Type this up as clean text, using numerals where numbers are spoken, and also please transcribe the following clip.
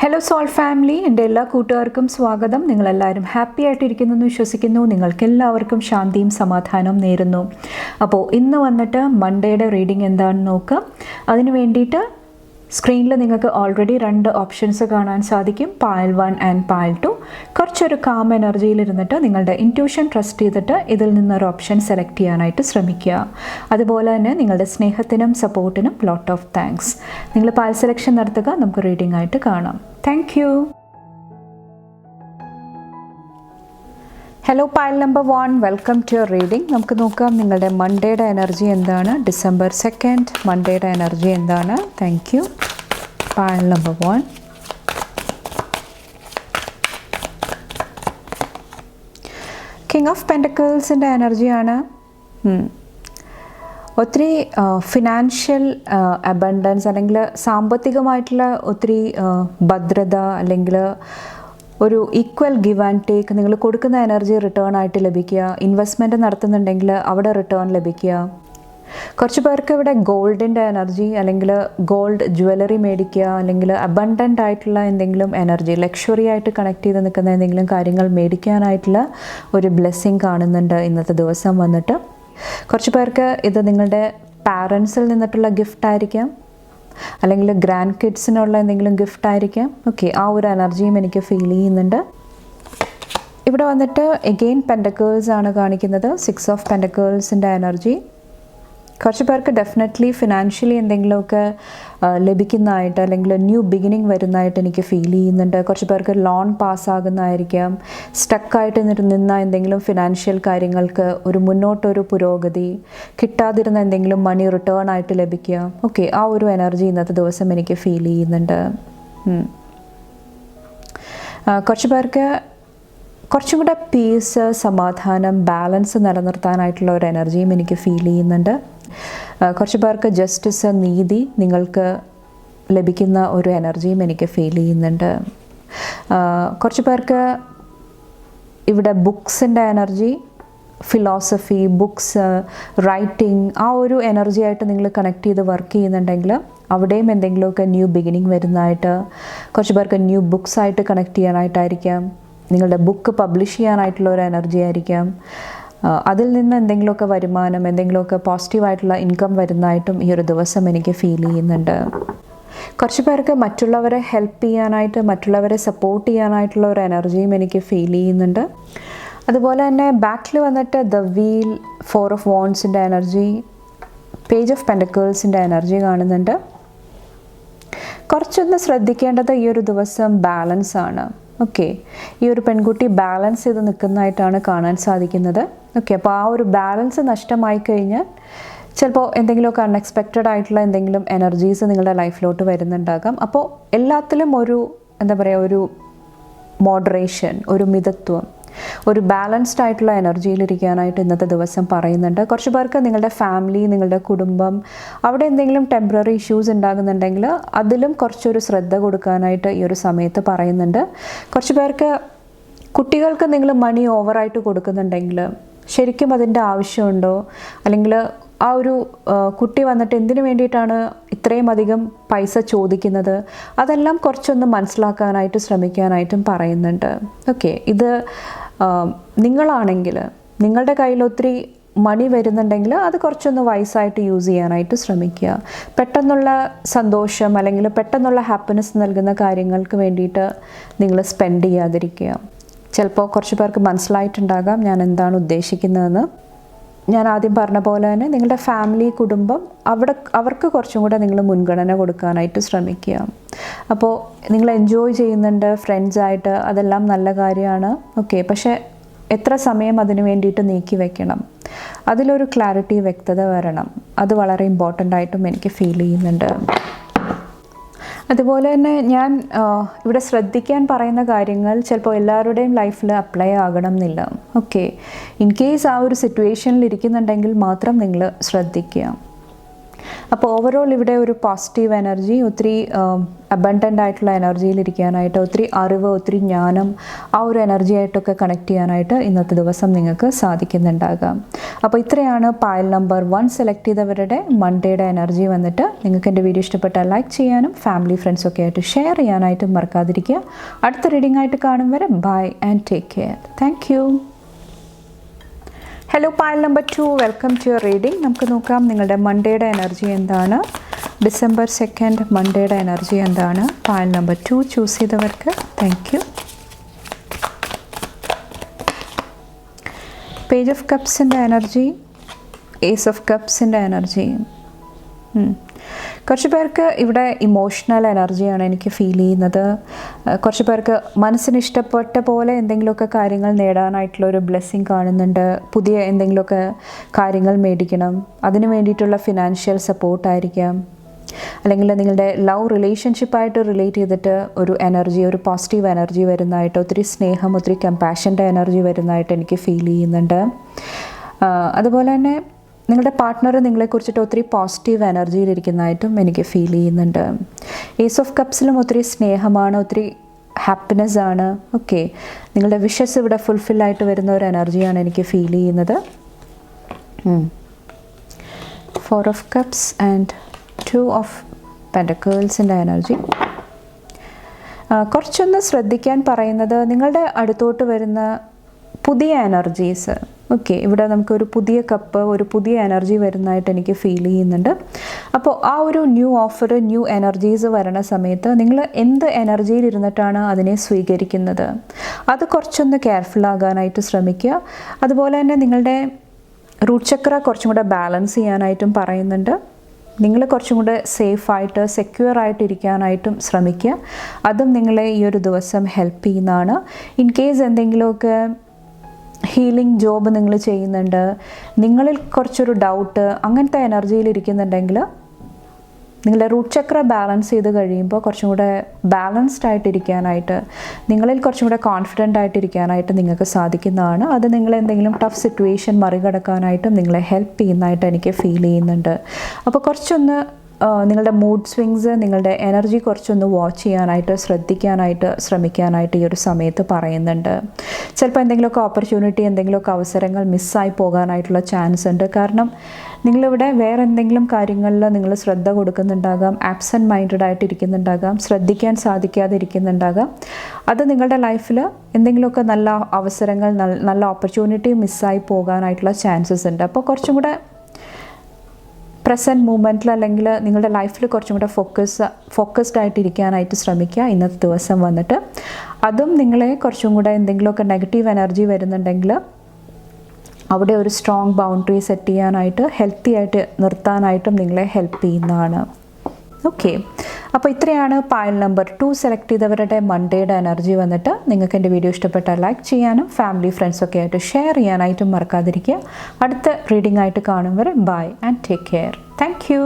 Hello soul family, എൻ്റെ എല്ലാ കൂട്ടുകാർക്കും സ്വാഗതം. നിങ്ങളെല്ലാവരും ഹാപ്പി ആയിട്ടിരിക്കുന്നെന്ന് വിശ്വസിക്കുന്നു. നിങ്ങൾക്കെല്ലാവർക്കും ശാന്തിയും സമാധാനവും നേരുന്നു. അപ്പോൾ ഇന്ന് വന്നിട്ട് മൺഡേയുടെ റീഡിംഗ് എന്താണെന്ന് നോക്കാം. അതിന് വേണ്ടിയിട്ട് സ്ക്രീനിൽ നിങ്ങൾക്ക് ഓൾറെഡി 2 ഓപ്ഷൻസ് കാണാൻ സാധിക്കും, പായൽ 1 ആൻഡ് പായൽ 2. കുറച്ചൊരു കാം എനർജിയിലിരുന്നിട്ട് നിങ്ങളുടെ ഇൻറ്റ്യൂഷൻ ട്രസ്റ്റ് ചെയ്തിട്ട് ഇതിൽ നിന്നൊരു ഓപ്ഷൻ സെലക്ട് ചെയ്യാനായിട്ട് ശ്രമിക്കുക. അതുപോലെ തന്നെ നിങ്ങളുടെ സ്നേഹത്തിനും സപ്പോർട്ടിനും ലോട്ട് ഓഫ് താങ്ക്സ്. നിങ്ങൾ പായൽ സെലക്ഷൻ നടത്തുക, നമുക്ക് റീഡിംഗ് ആയിട്ട് കാണാം. Thank you. Hello Payal number 1, welcome to your reading. നമുക്ക് നോക്കാം നിങ്ങളുടെ മൺഡേയുടെ എനർജി എന്താണ്. ഡിസംബർ 2 മൺഡേയുടെ എനർജി എന്താണ്. Thank you. Payal number 1. King of പെൻറ്റക്കിൾസിൻ്റെ എനർജിയാണ്. ഒത്തിരി ഫിനാൻഷ്യൽ അബണ്ടൻസ് അല്ലെങ്കിൽ സാമ്പത്തികമായിട്ടുള്ള ഒത്തിരി ഭദ്രത അല്ലെങ്കിൽ ഒരു ഈക്വൽ ഗിവ് ആൻഡ് ടേക്ക്, നിങ്ങൾ കൊടുക്കുന്ന എനർജി റിട്ടേൺ ആയിട്ട് ലഭിക്കുക. ഇൻവെസ്റ്റ്മെൻറ്റ് നടത്തുന്നുണ്ടെങ്കിൽ അവിടെ റിട്ടേൺ ലഭിക്കുക. കുറച്ച് പേർക്ക് ഇവിടെ ഗോൾഡിൻ്റെ എനർജി അല്ലെങ്കിൽ ഗോൾഡ് ജ്വല്ലറി മേടിക്കുക അല്ലെങ്കിൽ അബണ്ടൻ്റ് ആയിട്ടുള്ള എന്തെങ്കിലും എനർജി, ലക്ഷറി ആയിട്ട് കണക്ട് ചെയ്ത് നിൽക്കുന്ന എന്തെങ്കിലും കാര്യങ്ങൾ മേടിക്കാനായിട്ടുള്ള ഒരു ബ്ലെസ്സിങ് കാണുന്നുണ്ട് ഇന്നത്തെ ദിവസം വന്നിട്ട്. കുറച്ച് പേർക്ക് ഇത് നിങ്ങളുടെ പാരൻസിൽ നിന്നിട്ടുള്ള ഗിഫ്റ്റ് ആയിരിക്കാം, അല്ലെങ്കിൽ ഗ്രാൻഡ് കിഡ്സിനുള്ള എന്തെങ്കിലും ഗിഫ്റ്റ് ആയിരിക്കാം. ഓക്കെ, ആ ഒരു എനർജിയും എനിക്ക് ഫീൽ ചെയ്യുന്നുണ്ട്. ഇവിടെ വന്നിട്ട് എഗെയിൻ പെൻറ്റക്കിൾസ് ആണ് കാണിക്കുന്നത്. 6 ഓഫ് പെൻറ്റക്കിൾസിൻ്റെ എനർജി. കുറച്ച് പേർക്ക് ഡെഫിനറ്റ്ലി ഫിനാൻഷ്യലി എന്തെങ്കിലുമൊക്കെ ലഭിക്കുന്നതായിട്ട് അല്ലെങ്കിൽ ന്യൂ ബിഗിനിങ് വരുന്നതായിട്ട് എനിക്ക് ഫീൽ ചെയ്യുന്നുണ്ട്. കുറച്ച് പേർക്ക് ലോൺ പാസ്സാകുന്നതായിരിക്കാം. സ്റ്റക്കായിട്ട് നിന്ന എന്തെങ്കിലും ഫിനാൻഷ്യൽ കാര്യങ്ങൾക്ക് ഒരു മുന്നോട്ടൊരു പുരോഗതി, കിട്ടാതിരുന്ന എന്തെങ്കിലും മണി റിട്ടേൺ ആയിട്ട് ലഭിക്കുക. ഓക്കെ, ആ ഒരു എനർജി ഇന്നത്തെ ദിവസം എനിക്ക് ഫീൽ ചെയ്യുന്നുണ്ട്. കുറച്ച് പേർക്ക് കുറച്ചും കൂടെ പീസ്, സമാധാനം, ബാലൻസ് നിലനിർത്താനായിട്ടുള്ള ഒരു എനർജിയും എനിക്ക് ഫീൽ ചെയ്യുന്നുണ്ട്. കുറച്ച് പേർക്ക് ജസ്റ്റിസ്, നീതി നിങ്ങൾക്ക് ലഭിക്കുന്ന ഒരു എനർജിയും എനിക്ക് ഫീൽ ചെയ്യുന്നുണ്ട്. കുറച്ച് പേർക്ക് ഇവിടെ ബുക്സിൻ്റെ എനർജി, ഫിലോസഫി, ബുക്സ്, റൈറ്റിംഗ്, ആ ഒരു എനർജി ആയിട്ട് നിങ്ങൾ കണക്ട് ചെയ്ത് വർക്ക് ചെയ്യുന്നുണ്ടെങ്കിൽ അവിടെയും എന്തെങ്കിലുമൊക്കെ ന്യൂ ബിഗിനിങ് വരുന്നതായിട്ട്. കുറച്ച് പേർക്ക് ന്യൂ ബുക്സ് ആയിട്ട് കണക്ട് ചെയ്യാനായിട്ടായിരിക്കാം. നിങ്ങളുടെ ബുക്ക് പബ്ലിഷ് ചെയ്യാനായിട്ടുള്ള ഒരു എനർജി ആയിരിക്കാം. അതിൽ നിന്ന് എന്തെങ്കിലുമൊക്കെ വരുമാനം, എന്തെങ്കിലുമൊക്കെ പോസിറ്റീവായിട്ടുള്ള ഇൻകം വരുന്നതായിട്ടും ഈ ഒരു ദിവസം എനിക്ക് ഫീൽ ചെയ്യുന്നുണ്ട്. കുറച്ച് പേർക്ക് മറ്റുള്ളവരെ ഹെൽപ്പ് ചെയ്യാനായിട്ട്, മറ്റുള്ളവരെ സപ്പോർട്ട് ചെയ്യാനായിട്ടുള്ള ഒരു എനർജിയും എനിക്ക് ഫീൽ ചെയ്യുന്നുണ്ട്. അതുപോലെ തന്നെ ബാക്കിൽ വന്നിട്ട് ദ വീൽ, 4 ഓഫ് വോൺസിൻ്റെ എനർജി, പേജ് ഓഫ് പെൻറ്റക്കിൾസിൻ്റെ എനർജി കാണുന്നുണ്ട്. കുറച്ചൊന്ന് ശ്രദ്ധിക്കേണ്ടത് ഈ ഒരു ദിവസം ബാലൻസ് ആണ്. ഓക്കെ, ഈ ഒരു പെൺകുട്ടി ബാലൻസ് ചെയ്ത് നിൽക്കുന്നതായിട്ടാണ് കാണാൻ സാധിക്കുന്നത്. ഓക്കെ, അപ്പോൾ ആ ഒരു ബാലൻസ് നഷ്ടമായി കഴിഞ്ഞാൽ ചിലപ്പോൾ എന്തെങ്കിലുമൊക്കെ അൺഎക്സ്പെക്റ്റഡ് ആയിട്ടുള്ള എന്തെങ്കിലും എനർജീസ് നിങ്ങളുടെ ലൈഫിലോട്ട് വരുന്നുണ്ടാകാം. അപ്പോൾ എല്ലാത്തിലും ഒരു എന്താ പറയുക, ഒരു മോഡറേഷൻ, ഒരു മിതത്വം, ഒരു ബാലൻസ്ഡ് ആയിട്ടുള്ള എനർജിയിലിരിക്കാനായിട്ട് ഇന്നത്തെ ദിവസം പറയുന്നുണ്ട്. കുറച്ച് പേർക്ക് നിങ്ങളുടെ ഫാമിലി, നിങ്ങളുടെ കുടുംബം, അവിടെ എന്തെങ്കിലും ടെമ്പററി ഇഷ്യൂസ് ഉണ്ടാകുന്നുണ്ടെങ്കിൽ അതിലും കുറച്ചൊരു ശ്രദ്ധ കൊടുക്കാനായിട്ട് ഈ ഒരു സമയത്ത് പറയുന്നുണ്ട്. കുറച്ച് പേർക്ക് കുട്ടികൾക്ക് നിങ്ങൾ മണി ഓവറായിട്ട് കൊടുക്കുന്നുണ്ടെങ്കിൽ ശരിക്കും അതിൻ്റെ ആവശ്യമുണ്ടോ, അല്ലെങ്കിൽ ആ ഒരു കുട്ടി വന്നിട്ട് എന്തിനു വേണ്ടിയിട്ടാണ് ഇത്രയും അധികം പൈസ ചോദിക്കുന്നത്, അതെല്ലാം കുറച്ചൊന്ന് മനസ്സിലാക്കാനായിട്ട് ശ്രമിക്കാനായിട്ടും പറയുന്നുണ്ട്. ഓക്കെ, ഇത് നിങ്ങളാണെങ്കിൽ നിങ്ങളുടെ കയ്യിൽ ഒത്തിരി മണി വരുന്നുണ്ടെങ്കിൽ അത് കുറച്ചൊന്ന് വൈസായിട്ട് യൂസ് ചെയ്യാനായിട്ട് ശ്രമിക്കുക. പെട്ടെന്നുള്ള സന്തോഷം അല്ലെങ്കിൽ പെട്ടെന്നുള്ള ഹാപ്പിനെസ് നൽകുന്ന കാര്യങ്ങൾക്ക് വേണ്ടിയിട്ട് നിങ്ങൾ സ്പെൻഡ് ചെയ്യാതിരിക്കുക. ചിലപ്പോൾ കുറച്ച് പേർക്ക് മനസ്സിലായിട്ടുണ്ടാകാം ഞാൻ എന്താണ് ഉദ്ദേശിക്കുന്നതെന്ന്. ഞാൻ ആദ്യം പറഞ്ഞ പോലെ തന്നെ നിങ്ങളുടെ ഫാമിലി, കുടുംബം, അവർക്ക് കുറച്ചും കൂടെ നിങ്ങൾ മുൻഗണന കൊടുക്കാനായിട്ട് ശ്രമിക്കുക. അപ്പോൾ നിങ്ങൾ എൻജോയ് ചെയ്യുന്നുണ്ട് ഫ്രണ്ട്സായിട്ട്, അതെല്ലാം നല്ല കാര്യമാണ്. ഓക്കെ, പക്ഷേ എത്ര സമയം അതിന് വേണ്ടിയിട്ട് നീക്കി വെക്കണം, അതിലൊരു ക്ലാരിറ്റി, വ്യക്തത വരണം. അത് വളരെ ഇമ്പോർട്ടൻ്റ് ആയിട്ടും എനിക്ക് ഫീൽ ചെയ്യുന്നുണ്ട്. അതുപോലെ തന്നെ ഞാൻ ഇവിടെ ശ്രദ്ധിക്കാൻ പറയുന്ന കാര്യങ്ങൾ ചിലപ്പോൾ എല്ലാവരുടെയും ലൈഫിൽ അപ്ലൈ ആകണം എന്നില്ല. ഓക്കെ, ഇൻ കേസ് ആ ഒരു സിറ്റുവേഷനിൽ ഇരിക്കുന്നുണ്ടെങ്കിൽ മാത്രം നിങ്ങൾ ശ്രദ്ധിക്കുക. അപ്പോൾ ഓവറോൾ ഇവിടെ ഒരു പോസിറ്റീവ് എനർജി, ഒത്തിരി അബണ്ടൻ്റ് ആയിട്ടുള്ള എനർജിയിലിരിക്കാനായിട്ട്, ഒത്തിരി അറിവ്, ഒത്തിരി ജ്ഞാനം, ആ ഒരു എനർജി ആയിട്ടൊക്കെ കണക്ട് ചെയ്യാനായിട്ട് ഇന്നത്തെ ദിവസം നിങ്ങൾക്ക് സാധിക്കുന്നുണ്ടാകാം. അപ്പോൾ ഇത്രയാണ് പായൽ നമ്പർ 1 സെലക്ട് ചെയ്തവരുടെ മൺഡേയുടെ എനർജി വന്നിട്ട്. നിങ്ങൾക്ക് എൻ്റെ വീഡിയോ ഇഷ്ടപ്പെട്ടാൽ ലൈക്ക് ചെയ്യാനും ഫാമിലി ഫ്രണ്ട്സൊക്കെ ആയിട്ട് ഷെയർ ചെയ്യാനായിട്ടും മറക്കാതിരിക്കുക. അടുത്ത റീഡിംഗ് ആയിട്ട് കാണും വരെ bye and take care. Thank you. Hello Payal number 2, welcome to your reading. നമുക്ക് നോക്കാം നിങ്ങളുടെ മൺഡേയുടെ എനർജി എന്താണ്, ഡിസംബർ 2 മൺഡേയുടെ എനർജി എന്താണ്. പായൽ നമ്പർ 2 ചൂസ് ചെയ്തവർക്ക് താങ്ക് യു. പേജ് ഓഫ് കപ്സിൻ്റെ എനർജി, ഏസ് ഓഫ് കപ്സിൻ്റെ എനർജി. കുറച്ച് പേർക്ക് ഇവിടെ ഇമോഷണൽ എനർജിയാണ് എനിക്ക് ഫീൽ ചെയ്യുന്നത്. കുറച്ച് പേർക്ക് മനസ്സിന് ഇഷ്ടപ്പെട്ട പോലെ എന്തെങ്കിലുമൊക്കെ കാര്യങ്ങൾ നേടാനായിട്ടുള്ള ഒരു ബ്ലെസ്സിങ് കാണുന്നുണ്ട്. പുതിയ എന്തെങ്കിലുമൊക്കെ കാര്യങ്ങൾ മേടിക്കണം, അതിന് വേണ്ടിയിട്ടുള്ള ഫിനാൻഷ്യൽ സപ്പോർട്ടായിരിക്കാം. അല്ലെങ്കിൽ നിങ്ങളുടെ ലവ് റിലേഷൻഷിപ്പായിട്ട് റിലേറ്റ് ചെയ്തിട്ട് ഒരു എനർജി, ഒരു പോസിറ്റീവ് എനർജി വരുന്നതായിട്ട്, ഒത്തിരി സ്നേഹം, ഒത്തിരി കമ്പാഷൻ്റെ എനർജി വരുന്നതായിട്ട് എനിക്ക് ഫീൽ ചെയ്യുന്നുണ്ട്. അതുപോലെ തന്നെ നിങ്ങളുടെ പാർട്ട്ണർ നിങ്ങളെക്കുറിച്ചിട്ട് ഒത്തിരി പോസിറ്റീവ് എനർജിയിലിരിക്കുന്നതായിട്ടും എനിക്ക് ഫീൽ ചെയ്യുന്നുണ്ട്. ഏസ് ഓഫ് കപ്സിലും ഒത്തിരി സ്നേഹമാണ്, ഒത്തിരി ഹാപ്പിനെസ് ആണ്. ഓക്കെ, നിങ്ങളുടെ വിഷസ് ഇവിടെ ഫുൾഫില്ലായിട്ട് വരുന്ന ഒരു എനർജിയാണ് എനിക്ക് ഫീൽ ചെയ്യുന്നത്. 4 ഓഫ് കപ്സ് ആൻഡ് 2 ഓഫ് പെൻറ്റക്കിൾസിൻ്റെ എനർജി. കുറച്ചൊന്ന് ശ്രദ്ധിക്കാൻ പറയുന്നത്, നിങ്ങളുടെ അടുത്തോട്ട് വരുന്ന പുതിയ എനർജീസ്. ഓക്കെ, ഇവിടെ നമുക്കൊരു പുതിയ കപ്പ്, ഒരു പുതിയ എനർജി വരുന്നതായിട്ട് എനിക്ക് ഫീൽ ചെയ്യുന്നുണ്ട്. അപ്പോൾ ആ ഒരു ന്യൂ ഓഫർ, ന്യൂ എനർജീസ് വരണ സമയത്ത് നിങ്ങൾ എന്ത് എനർജിയിൽ ഇരുന്നിട്ടാണ് അതിനെ സ്വീകരിക്കുന്നത്, അത് കുറച്ചൊന്ന് കെയർഫുൾ ആകാനായിട്ട് ശ്രമിക്കുക. അതുപോലെ തന്നെ നിങ്ങളുടെ റൂട്ട് ചക്ര കുറച്ചും കൂടെ ബാലൻസ് ചെയ്യാനായിട്ടും പറയുന്നുണ്ട്. നിങ്ങൾ കുറച്ചും കൂടെ സേഫായിട്ട്, സെക്യൂർ ആയിട്ട് ഇരിക്കാനായിട്ടും ശ്രമിക്കുക. അതും നിങ്ങളെ ഈ ഒരു ദിവസം ഹെൽപ്പ് ചെയ്യുന്നതാണ്. ഇൻ കേസ് എന്തെങ്കിലുമൊക്കെ ഹീലിംഗ് ജോബ് നിങ്ങൾ ചെയ്യുന്നുണ്ട്, നിങ്ങളിൽ കുറച്ചൊരു ഡൗട്ട്, അങ്ങനത്തെ എനർജിയിൽ ഇരിക്കുന്നുണ്ടെങ്കിൽ നിങ്ങളുടെ റൂട്ട് ചക്ര ബാലൻസ് ചെയ്ത് കഴിയുമ്പോൾ കുറച്ചും കൂടെ ബാലൻസ്ഡ് ആയിട്ടിരിക്കാനായിട്ട്, നിങ്ങളിൽ കുറച്ചും കൂടെ കോൺഫിഡൻ്റ് ആയിട്ടിരിക്കാനായിട്ട് നിങ്ങൾക്ക് സാധിക്കുന്നതാണ്. അത് നിങ്ങളെന്തെങ്കിലും ടഫ് സിറ്റുവേഷൻ മറികടക്കാനായിട്ടും നിങ്ങളെ ഹെൽപ്പ് ചെയ്യുന്നതായിട്ട് എനിക്ക് ഫീൽ ചെയ്യുന്നുണ്ട്. അപ്പോൾ കുറച്ചൊന്ന് നിങ്ങളുടെ മൂഡ് സ്വിങ്സ്, നിങ്ങളുടെ എനർജി കുറച്ചൊന്ന് വാച്ച് ചെയ്യാനായിട്ട്, ശ്രദ്ധിക്കാനായിട്ട് ശ്രമിക്കാനായിട്ട് ഈ ഒരു സമയത്ത് പറയുന്നുണ്ട്. ചിലപ്പോൾ എന്തെങ്കിലുമൊക്കെ ഓപ്പർച്യൂണിറ്റി, എന്തെങ്കിലുമൊക്കെ അവസരങ്ങൾ മിസ്സായി പോകാനായിട്ടുള്ള ചാൻസ് ഉണ്ട്. കാരണം നിങ്ങളിവിടെ വേറെ എന്തെങ്കിലും കാര്യങ്ങളിൽ നിങ്ങൾ ശ്രദ്ധ കൊടുക്കുന്നുണ്ടാകാം, ആബ്സെൻറ്റ് മൈൻഡഡ് ആയിട്ട് ഇരിക്കുന്നുണ്ടാകാം, ശ്രദ്ധിക്കാൻ സാധിക്കാതെ ഇരിക്കുന്നുണ്ടാകാം. അത് നിങ്ങളുടെ ലൈഫിൽ എന്തെങ്കിലുമൊക്കെ നല്ല അവസരങ്ങൾ, നല്ല ഓപ്പർച്യൂണിറ്റി മിസ്സായി പോകാനായിട്ടുള്ള ചാൻസസ് ഉണ്ട്. അപ്പോൾ കുറച്ചും കൂടെ പ്രസൻറ്റ് മൂമെൻറ്റിൽ, അല്ലെങ്കിൽ നിങ്ങളുടെ ലൈഫിൽ കുറച്ചും കൂടെ ഫോക്കസ്ഡ് ആയിട്ടിരിക്കാനായിട്ട് ശ്രമിക്കുക ഇന്നത്തെ ദിവസം വന്നിട്ട്. അതും നിങ്ങളെ കുറച്ചും കൂടെ എന്തെങ്കിലുമൊക്കെ നെഗറ്റീവ് എനർജി വരുന്നുണ്ടെങ്കിൽ അവിടെ ഒരു സ്ട്രോങ് ബൗണ്ടറി സെറ്റ് ചെയ്യാനായിട്ട്, ഹെൽത്തി ആയിട്ട് നിർത്താനായിട്ടും നിങ്ങളെ ഹെൽപ്പ് ചെയ്യുന്നതാണ്. ഓക്കെ, അപ്പോൾ ഇത്രയാണ് പായൽ നമ്പർ 2 സെലക്ട് ചെയ്തവരുടെ മൺഡേയുടെ എനർജി വന്നിട്ട്. നിങ്ങൾക്ക് എൻ്റെ വീഡിയോ ഇഷ്ടപ്പെട്ടാൽ ലൈക്ക് ചെയ്യാനും ഫാമിലി ഫ്രണ്ട്സൊക്കെ ആയിട്ട് ഷെയർ ചെയ്യാനായിട്ടും മറക്കാതിരിക്കുക. അടുത്ത റീഡിംഗ് ആയിട്ട് കാണും വരെ bye and take care. Thank U.